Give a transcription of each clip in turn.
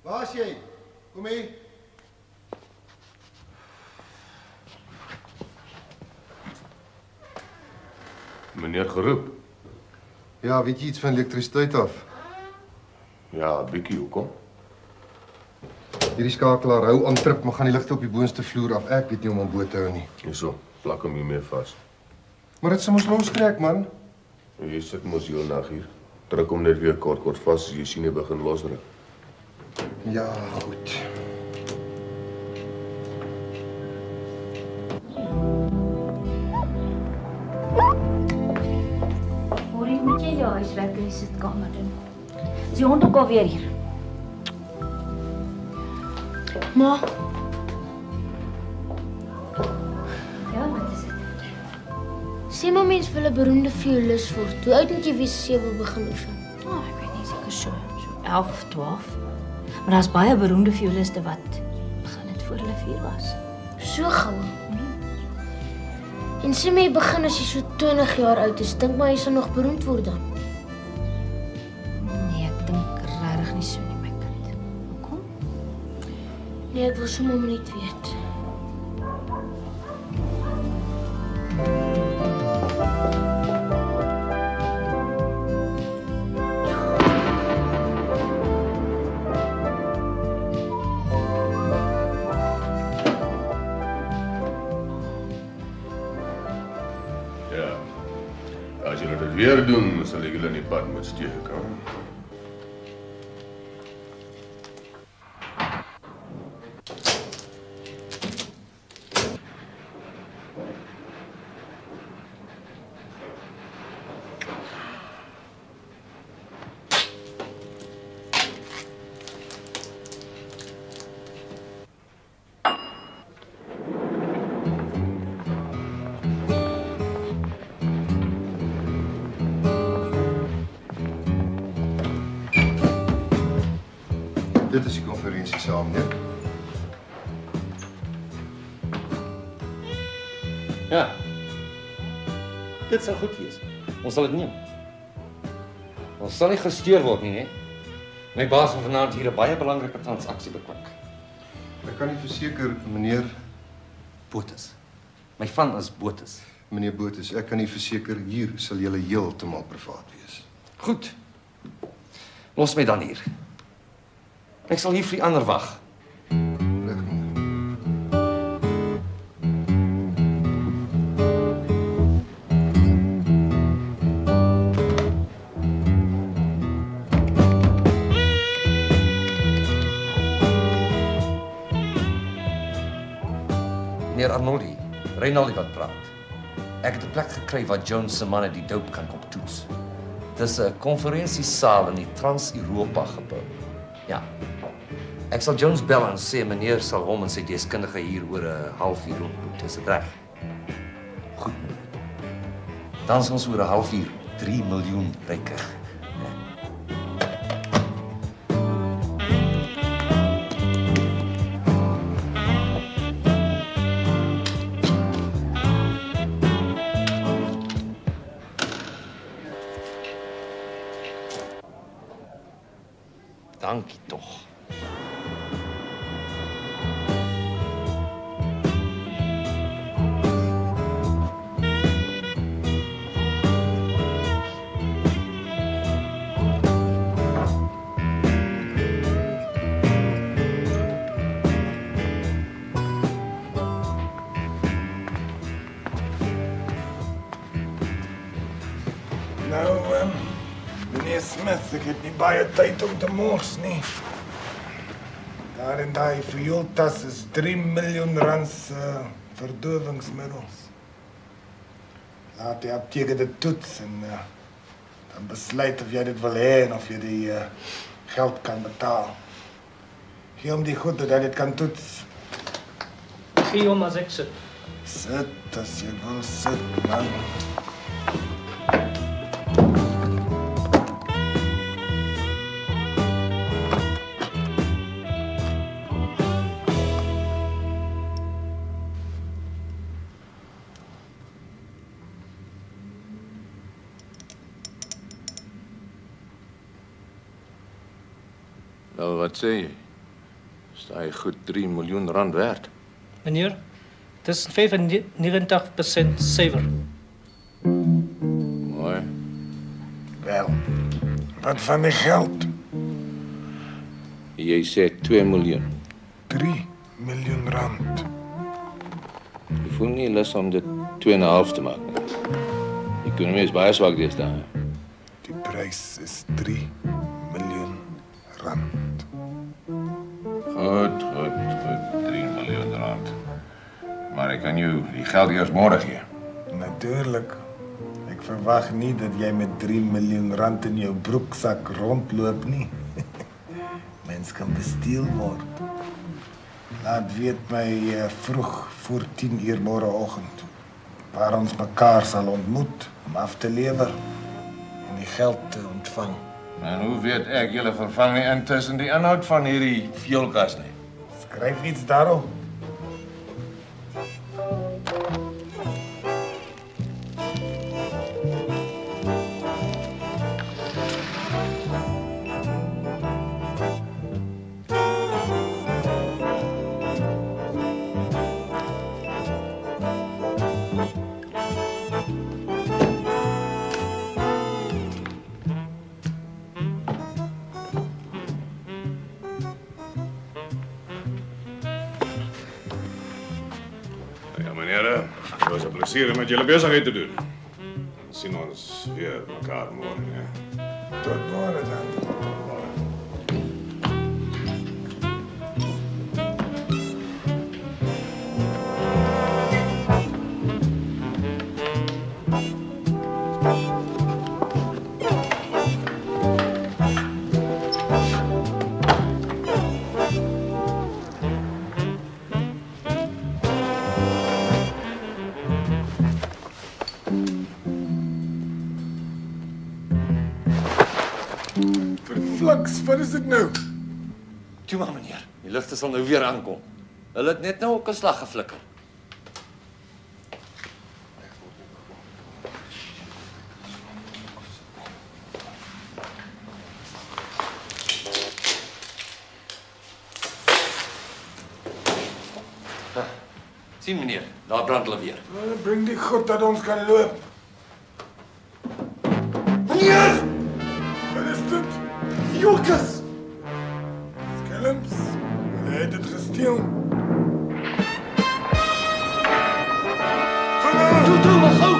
Waar is jy? Kom hier. Meneer geroep? Ja, weet jy iets van elektrisiteit af? Ja, 'n bietjie, hoekom? Hierdie skakelaar hou aan trip, maar gaan die ligte op die boonste vloer af. Ek weet nie om bo te hou nie. Hierso, plak hom hiermee vas. Maar dit sal mos lostrek, man. Jy sit mos heel nag hier. Druk hom net weer kort vas as jy sien hy begin losdruk. Ja, goed. Horie, moet jy jou huiswerk in die sitkamer doen? Is die hond ook alweer hier? Ma, Ja, wat is dit? sê maar mens wil 'n beroemde violis word. Hoe oud moet jy wees as jy wil begin oefen? Ek weet nie, seker so 11 of 12. Maar daar's baie beroemde violiste wat begin het voor hulle 4 was. So gou. En sê my jy begin as jy so 20 jaar oud is, dink maar jy sal nog beroemd word dan. Nee, ek dink regtig nie so nie, my kind. Hoekom? Nee, ek wil sommer net weet. Ja. As julle dit weer doen, sal ek julle in die pad moet steek, hè? Dit is die konferensiesaal, meneer. Ja. Dit sal goed wees. Ons sal dit neem. Ons sal nie gesteer word nie, hè? My baas wil vanaand hier 'n baie belangrike transaksie bekwik. Ek kan nie verseker, meneer Botus. My van is Botus. meneer Botus, ek kan nie verseker hier sal julle heeltemal privaat wees. Goed. Los my dan hier. Ek sal hier vir die ander wag. Reg, meneer. Meneer Arnoldi, Reinaldi wat praat. Ek het 'n plek gekry waar Jones se manne die doop kan kom toets. Dis 'n konferensiesaal in die Trans-Europa gebou. Ja. Ek sal Jones bel en sê meneer sal hom en sy deskundige hier oor 'n halfuur ontmoet. Is dit reg? Goed. Dan is ons oor 'n halfuur 3 miljoen ryker. Dankie tog. Nou, meneer Smith, ek het nie baie tyd om te mors nie. Daar in daai viooltas is 3 miljoen rand verdowingsmiddels. Laat die apteker dit toets en dan besluit of jy dit wil hê en of jy die geld kan betaal. Gee hom die goed dat hy dit kan toets. Gee hom as ek sit. Sit as jy wil sit, man. Nou, wat sê jy? Is hy goed 3 miljoen rand werd? Meneer, het is 95% suiwer. Mooi. Wel, wat van die geld? Jy sê 2 miljoen. 3 miljoen rand. Jy voel nie lus om dit 2,5 te maak nie. Die ekonomie is baie swak deesdae. Die prys is 3 miljoen rand. Goed, 3 miljoen rand. Maar ek kan jou die geld eers môre gee. Natuurlijk. Ek verwag nie dat jy met 3 miljoen rand in jou broeksak rondloop nie. Mens kan besteel word. Laat weet my vroeg voor 10 uur môreoggend, waar ons mekaar sal ontmoet om af te lewer en die geld te ontvang. En hoe weet ek julle vervang nie intussen die inhoud van hierdie fuelkas nie? Skryf iets daarop. Ja, meneer, het was 'n plesier om met julle besigheid te doen. Sien ons weer mekaar môre, ja. Tot môre dan. Verfliks, wat is dit nou? Toe maar meneer, die ligte sal nou weer aankom. Hulle het net nou ook 'n slag geflikker. Sien meneer, daar brand hulle weer. Bring die goed dat ons kan loop. Meneer! Wat is dit? Fuelkas! Skelms, hulle het dit gesteel. Toe, maar gou!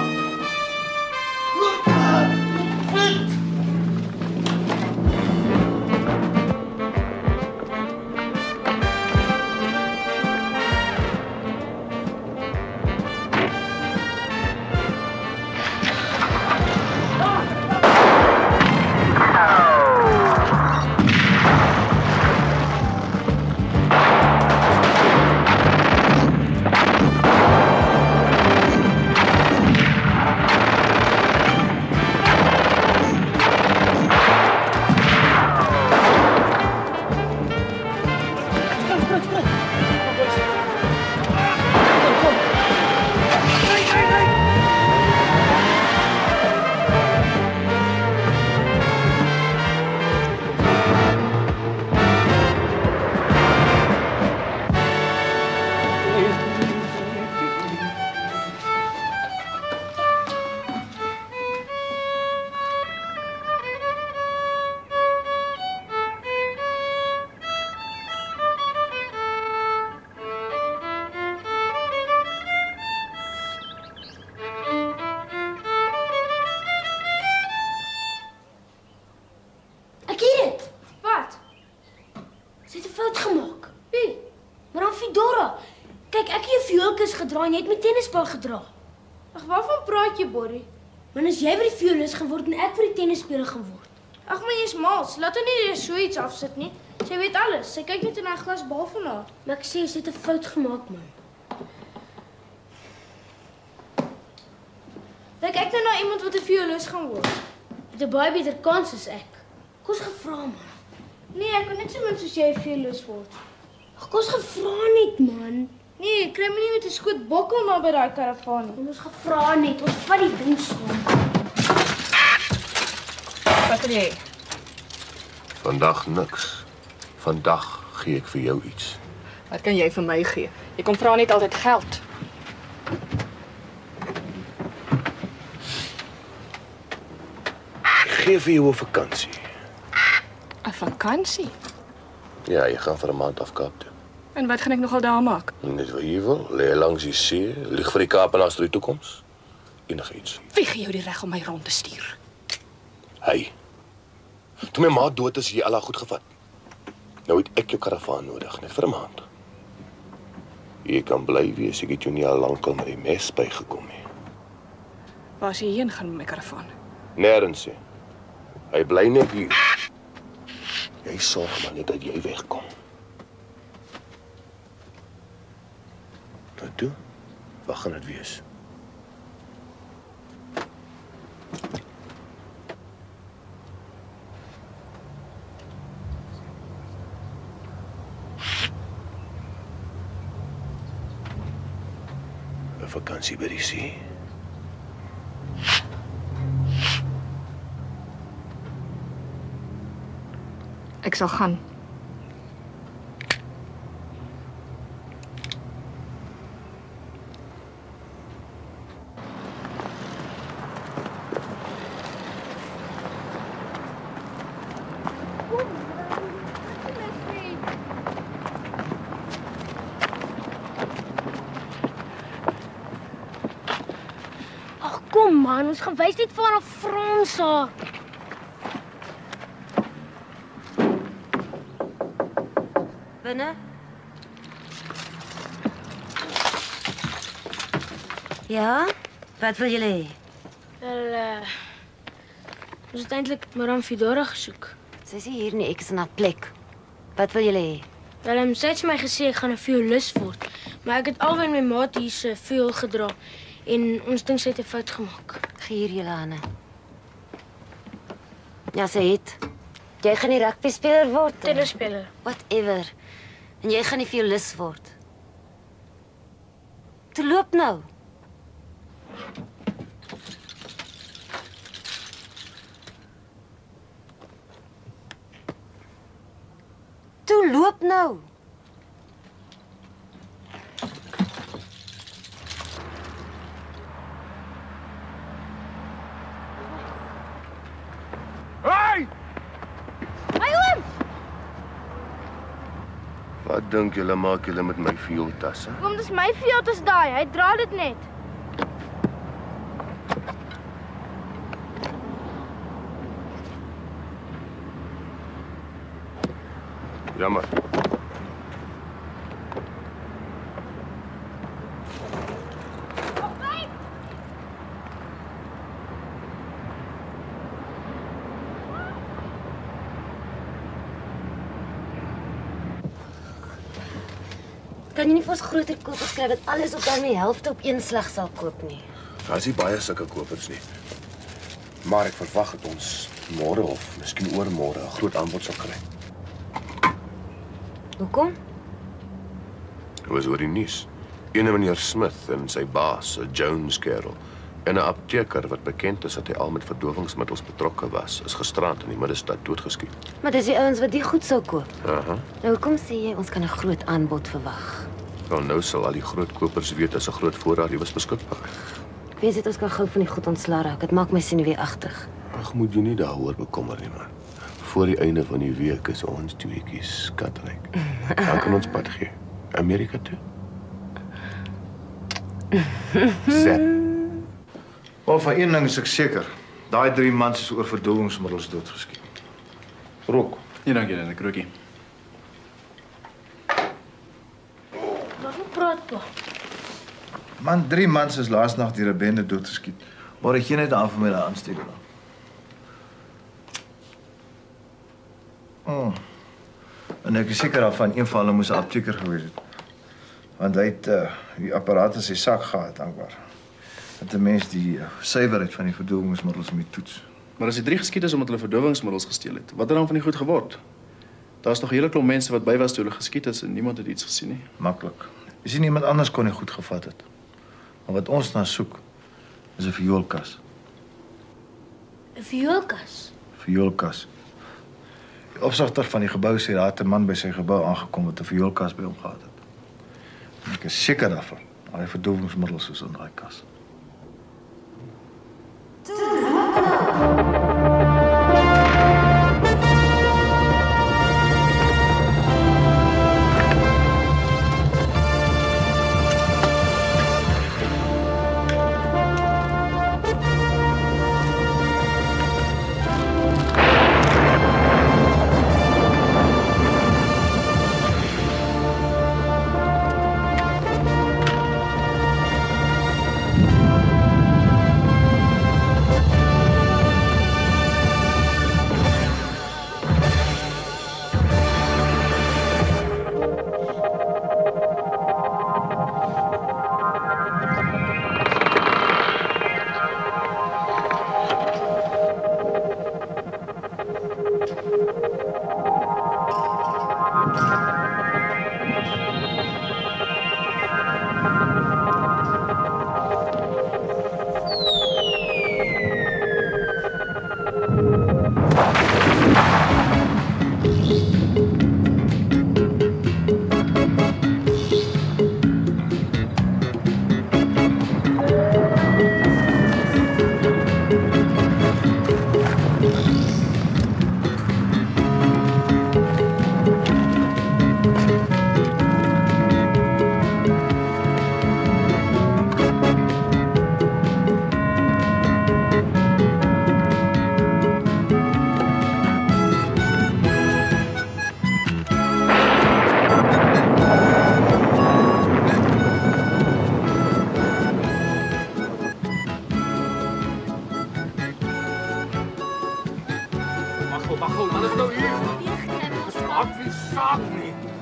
Ek het dit. Wat? Sy het 'n fout gemaak. Wie? Madam Fedora. Kyk, ek het jou fuelkus gedra en jy het my tennisbal gedra. Ag, waarvan praat jy, Borrie? Want as jy vir die fuelus geword en ek vir die tennisspeler geword. Ag, maar jy's maals. Laat haar nie eers so iets afsit nie. Sy weet alles. Sy kyk net in haar glas bal van haar. Maar ek sê sy het 'n fout gemaak, man. Lyk ek nou na iemand wat 'n fuelus gaan word? Met 'n baie beter kans as ek. Kos gevra, man. Nee, ek kan net so min soos jy 'n fuelus word. Ag, kos gevra net, man. Nee, kry my nie met 'n skoot bokkel na by daai karavaan nie. Ons gevra net, ons vat die ding staan. Wat wil jy? Vandag niks. Vandag gee ek vir jou iets. Wat kan jy vir my gee? Jy kom vra net altyd geld. Ek gee vir jou 'n vakansie. 'n Vakansie? Ja, jy gaan vir 'n maand af Kaap toe. En wat gaan ek nogal daar maak? Net wat jy wil, lê langs die see, lieg vir die Kaapenaars tot die toekoms. Enigiets. Wie gee jou die reg om my rond te stuur? Hy. Toe my ma dood is, het jy al haar goed gevat. Nou het ek jou karavaan nodig, net vir 'n maand. Jy kan bly wees, ek het jou nie al lank al met die mes bygekom nie. Waar is jy heen gaan met my karavaan? Nêrens. Hy bly net hier. Jy sorg maar net dat jy wegkom. Wat toe? Wat gaan dit wees? Vakansie by die see. Ek sal gaan. Kom man, ons gaan wys net vanaf Fransa. Binne? Ja? Wat wil julle hê? Wel, ons het eintlik Madame Fedora gesoek. Sy is hier nie, ek is in haar plek. Wat wil julle hê? Wel, sy het vir my gesê ek gaan 'n violis word, maar ek het alwen my maat hier se viool gedra. En ons dink sy het 'n fout gemaak. Gee hier julle hande. Ja, sy het. Jy gaan nie rugbyspeler word. Tennisspeler. Whatever. En jy gaan nie violis word. Toe loop nou. Toe loop nou. Hey! Hey oom! Wat dink julle maak julle met my viooltasse? Kom, dis my viooltas daai. Hy dra dit net. Jammer. Kan jy nie vir ons groter kopers kry dat alles op dan die helfte op een slag sal koop nie? Daar is nie baie sulke kopers nie. Maar ek verwag dat ons môre of miskien oormôre 'n groot aanbod sal kry. Hoekom? Dit was oor die nuus. Ene meneer Smith en sy baas, 'n Jones kerel, en 'n apteker wat bekend is dat hy al met verdowingsmiddels betrokke was, is gisterand in die middestad doodgeskiet. Maar dis die ouens wat die goed sou koop. Aha. Nou hoekom sê jy ons kan 'n groot aanbod verwag? Wel, nou sal al die groot kopers weet as 'n groot voorraad hier was beskikbaar. Wens dit ons kan gou van die goed ontslaa raak. Dit maak my senuweeagtig. Ag, moet jy nie daaroor bekommer nie, man. Voor die einde van die week is ons tweeetjies skatryk. Dan kan ons pad gee. Amerika toe. Zet. Wel, van een ding is ek seker. Daai 3 mans is oor verdowingsmiddels doodgeskiet. Rook. Nee, dankie, dan 'n krootjie. Wat praat jy? Man, 3 mans is laasnag deur 'n bende doodgeskiet. Maar ek gee net aan vir my daai aansteek dan. En ek is seker daarvan een van hulle moes 'n apteker gewees het. Want hy het die apparaat in sy sak gehad, dankbaar. Dat 'n mens die suiwerheid van die verdowingsmiddels moet toets. Maar as die 3 geskiet is omdat hulle verdowingsmiddels gesteel het, wat het dan van die goed geword? Daar's nog 'n hele klomp mense wat by was toe hulle geskiet is en niemand het iets gesien nie. Maklik. Jy sien iemand anders kon nie goed gevat het. Maar wat ons na soek is 'n vioolkas. 'n Vioolkas? Vioolkas. Die opsigter van die gebou sê daar het 'n man by sy gebou aangekom wat 'n vioolkas by hom gehad het. En ek is seker daarvan. Al die verdowingsmiddels is in daai kas.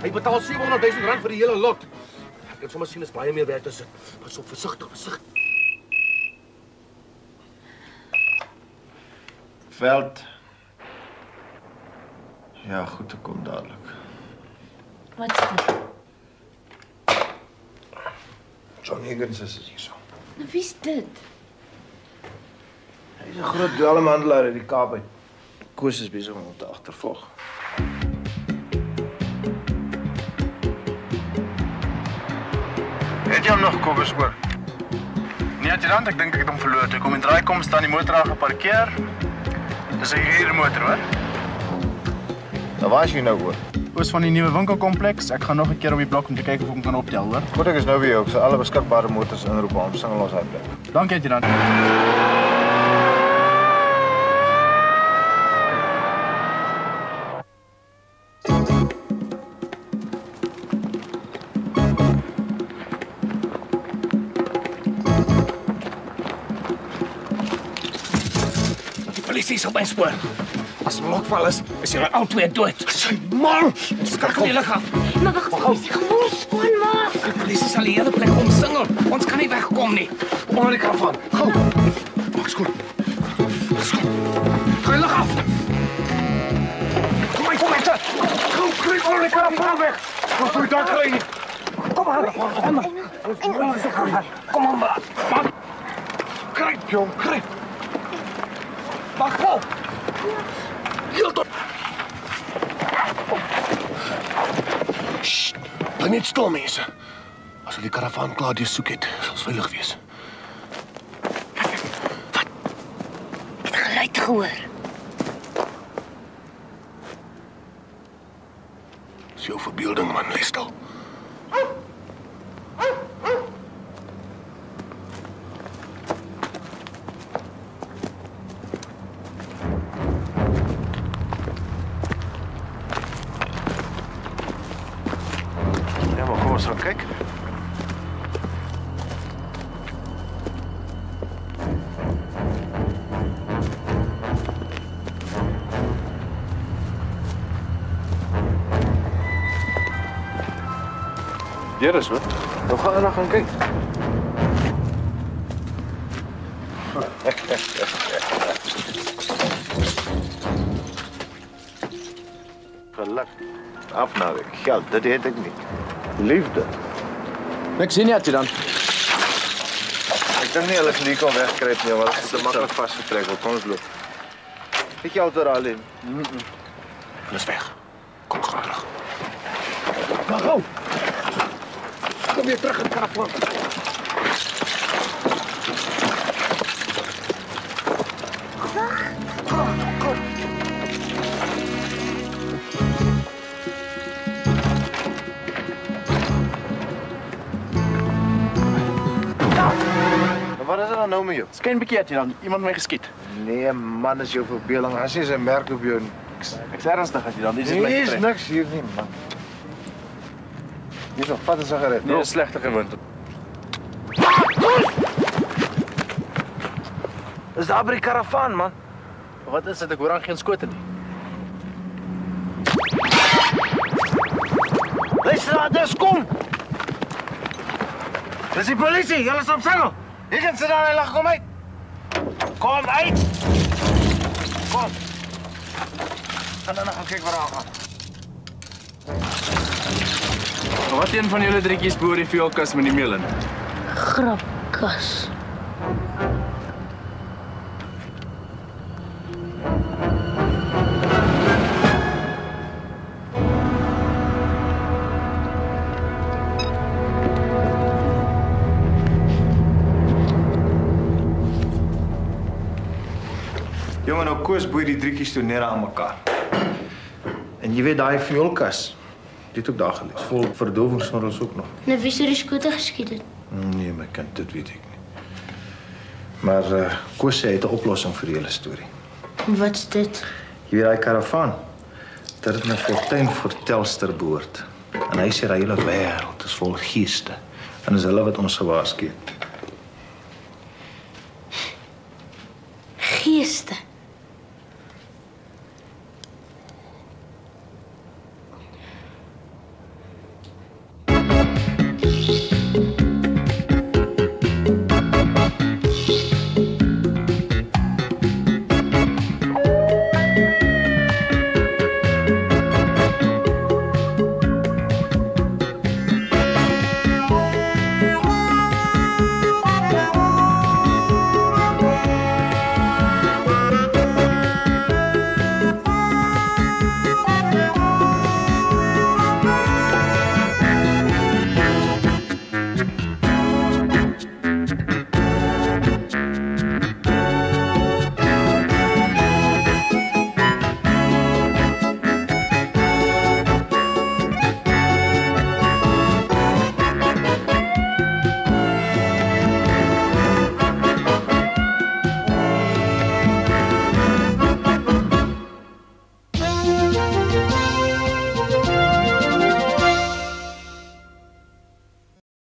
Hy betaal R700,000 vir die hele lot. Ek kan sommer sien is baie meer werd as dit. Pas op, versigtig, versigtig. Veld. Ja, goed, ek kom dadelik. Wat is dit? John Higgins is hier so. Nou, wie's dit? Hy is 'n groot dwelmhandelaar uit die Kaap uit. Koos is besig om hom te agtervolg. Het jy hom nog Kobus hoor? Nee, adjudant, ek dink ek het hom verloor. Toe kom in draaikom staan die motor daar geparkeer. Dis 'n huurmotor, hoor. Nou waar is jy nou, hoor? Oos van die nuwe winkelkompleks. Ek gaan nog 'n keer op die blok om te kyk of ek hom kan optel, hoor. Goed, ek is nou by jou. Ek sal alle beskikbare motors inroep om singel ons uit plek. Dankie, adjudant. Polisie is op my spoor. As lokval is julle al twee dood. Sy man! Skak die lig af. Maar wag, polisie gewoon skoonmaak. Die polisie sal die hele plek omsingel. Ons kan nie wegkom nie. Onder die karavan. Gou. Maak skoon. Gooi lig af. Kom maar. Gou, kruip onder die karavan weg. Wat doe je daar geleden? Kom maar. Kom maar. Kruip, jong, kruip. Wacht op! Heel tot! Sst! Bly net stil, mense. As hulle die karavaan klaar deursoek het, sal ons veilig wees. Wat? Het geluid gehoor. Dis jou verbeelding, man, lê stil. Ons gaan kyk. Hier is wat. Nou gaan we gaan kyk. Geluk. Afname, geld, dat het ek nie. Liefde. Ek sien nie, adjudant. Ek dink nie hulle kan hier kon wegkruip nie, want dit is te maklik vasgetrek. Kom ons loop. Het jy al daar al in? Hulle is weg. Kom gou terug. Maar gou. Kom weer terug in karavaan. Wat is er dan nou met jou? Skyn bekeertjie dan. Iemand my geskiet. Nee man, is jou verbeelding. As jy 'n merk op jou niks. Ek's ernstig as jy dan. Dis my Nee, is getref. niks hier nie, man. Hier so, vat 'n sigaret. Nee, slegte gewoonte. Is daar by die karavaan, man? Wat is dit? Ek hoor aan geen skote nie. Luister daar, dis kom! Dis die polisie, julle is op singel. Jy kan sit daar en lag, kom uit. Kom uit! Kom. Gaan dan gaan kyk wat daar gaan. Wat een van julle drietjies behoort die vuilkas met die meel in? Grapkas. Jongen, nou Koos boei die drietjies toe neer aan mekaar. En jy weet daai vioolkas, dit ook daar gelees, vol verdowingsmiddels ook nog. Nou wie sou die skote geskiet het? Nee, my kind, dit weet ek nie. Maar Koos sê hy het 'n oplossing vir die hele storie. Wat's dit? Jy weet daai karavaan, dat het 'n fortuin vertelster behoort. En hy sê daai hele wêreld is vol geeste. En dis hulle wat ons gewaarsku het.